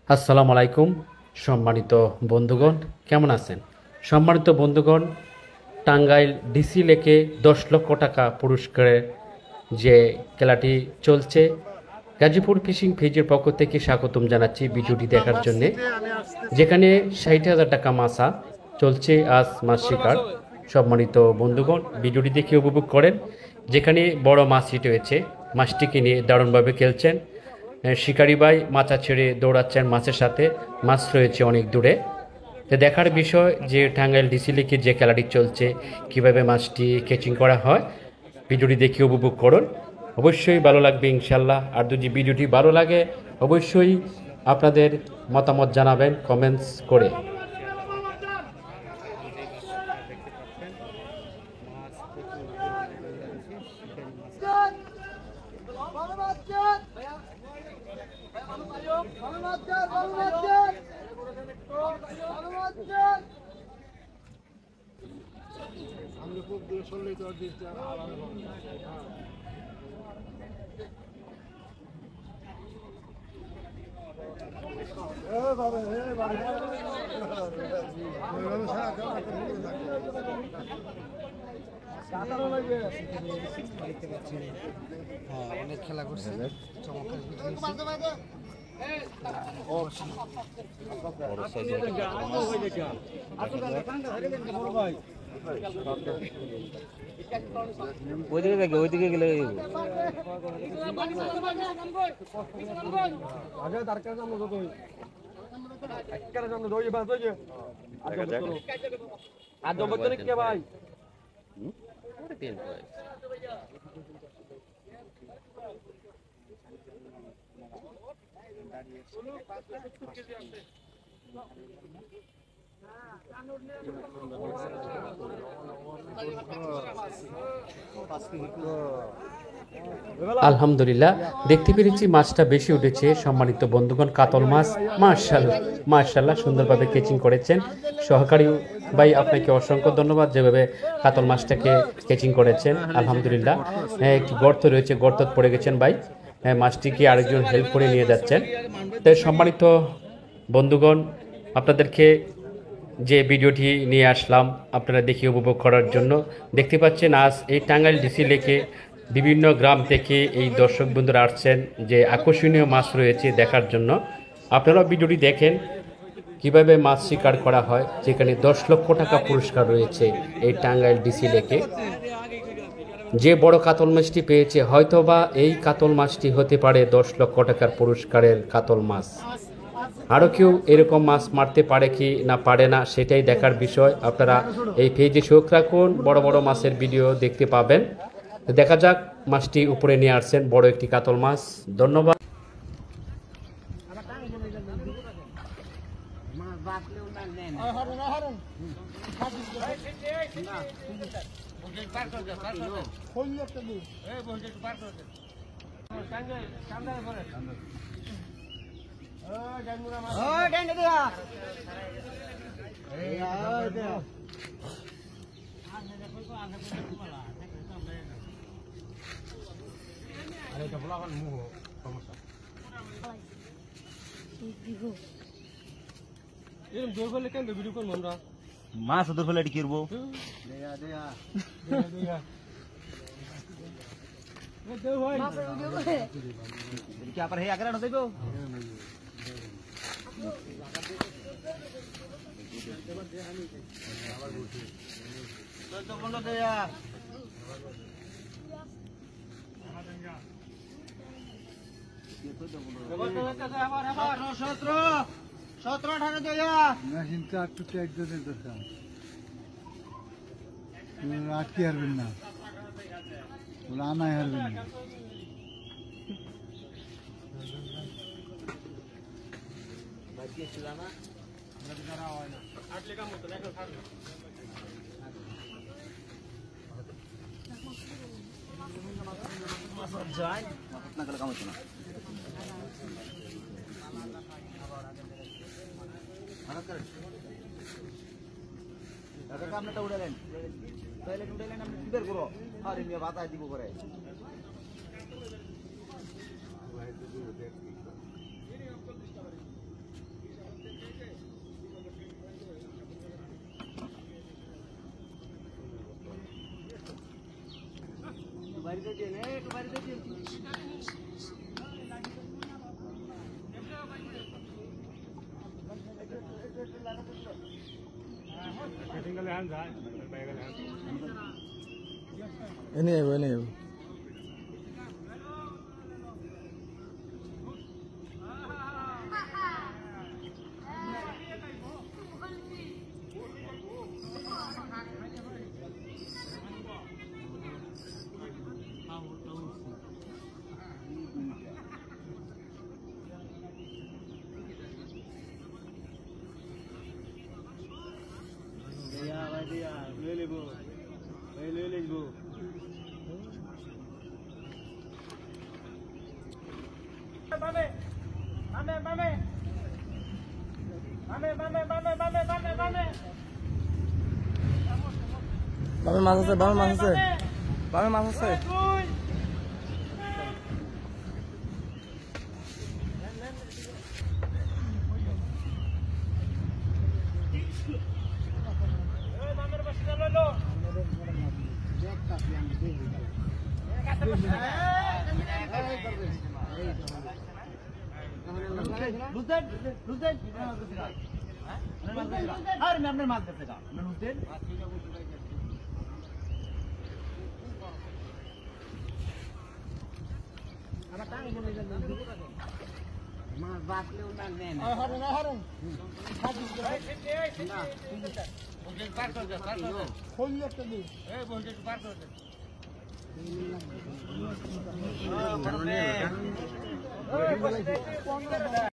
আসসালামু আলাইকুম সম্মানিত বন্ধুগণ, কেমন আছেন? সম্মানিত বন্ধুগণ, টাঙ্গাইল ডিসি লেকে 10 লক্ষ টাকা পুরস্কারের যে খেলাটি চলছে, গাজীপুর ফিশিং ফিজের পক্ষ থেকে স্বাগতম জানাচ্ছি ভিডিওটি দেখার জন্যে। যেখানে 60,000 টাকা মাছা চলছে আজ মাছ শিকার। সম্মানিত বন্ধুগণ, ভিডিওটি দেখে উপভোগ করেন। যেখানে বড় মাছ হিট হয়েছে, মাছটিকে নিয়ে দারুণভাবে খেলছেন শিকারি ভাই। মাছা ছেড়ে দৌড়াচ্ছেন মাছের সাথে, মাছ রয়েছে অনেক দূরে। তো দেখার বিষয় যে টাঙ্গাইল ডিসি লেকে যে খেলাটি চলছে, কিভাবে মাছটি ক্যাচিং করা হয়, ভিডিওটি দেখে উপভোগ করুন। অবশ্যই ভালো লাগবে ইনশাল্লাহ। আর যদি ভিডিওটি ভালো লাগে অবশ্যই আপনাদের মতামত জানাবেন কমেন্টস করে। অনেক খেলা করছে, ওইদিকে গেলে ভাই আলহামদুলিল্লাহ, দেখতে পেরেছি মাছটা বেশি উঠেছে। সম্মানিত বন্ধুগণ, কাতল মাছ মাশাআল্লাহ মাশাআল্লাহ সুন্দরভাবে ক্যাচিং করেছেন সহকারী ভাই। আপনাকে অসংখ্য ধন্যবাদ যেভাবে কাতল মাছটাকে ক্যাচিং করেছেন। আলহামদুলিল্লাহ, একটি গর্ত রয়েছে, গর্ত পড়ে গেছেন ভাই, মাছটিকে আরেকজন হেল্প করে নিয়ে যাচ্ছেন। তাই সম্মানিত বন্ধুগণ, আপনাদেরকে যে ভিডিওটি নিয়ে আসলাম আপনারা দেখে উপভোগ করার জন্য। দেখতে পাচ্ছেন আজ এই টাঙ্গাইল ডিসি লেকে বিভিন্ন গ্রাম থেকে এই দর্শক বন্ধুরা আসছেন যে আকর্ষণীয় মাছ রয়েছে দেখার জন্য। আপনারাও ভিডিওটি দেখেন কিভাবে মাছ শিকার করা হয়, যেখানে 10 লক্ষ টাকা পুরস্কার রয়েছে এই টাঙ্গাইল ডিসি লেকে। যে বড় কাতল মাছটি পেয়েছে, হয়তোবা এই কাতল মাছটি হতে পারে 10 লক্ষ টাকার পুরস্কারের কাতল মাছ। আরও কেউ এরকম মাছ মারতে পারে কি না পারে না সেটাই দেখার বিষয়। আপনারা এই পেজে চোখ রাখুন, বড় বড় মাছের ভিডিও দেখতে পাবেন। দেখা যাক, মাছটি উপরে নিয়ে আসছেন বড় একটি কাতল মাছ। ধন্যবাদ। মাছ ওদের ফেলে কি করবো? আবার হে আগে দেব আটকে হারবেন না, আনায় হারবেন না। যায় না কাম হচ্ছে না। আপনারটা উঠালেন টয়লেট উঠালেন আপনি কি বের করো আর এমনি বাতাস দিব করে বাড়িতে যেন একটু বাড়িতে যেন এনে যাবো ले लेबो ले लेबो मामे मामे मामे मामे मामे मामे मामे मामे मामे বামে মাছ আছে বামে মাছ আছে বামে মাছ আছে লুজেন লুজেন আরে আমি আপনার মাছ ধরতে যাও লুজেন আবার টাঙ্গি বলে যান মাছ বাঁচলেও না নেন হরে না হরে না বলতে পার করে দাও খোল একটা দিই এই বলতে পার করে দাও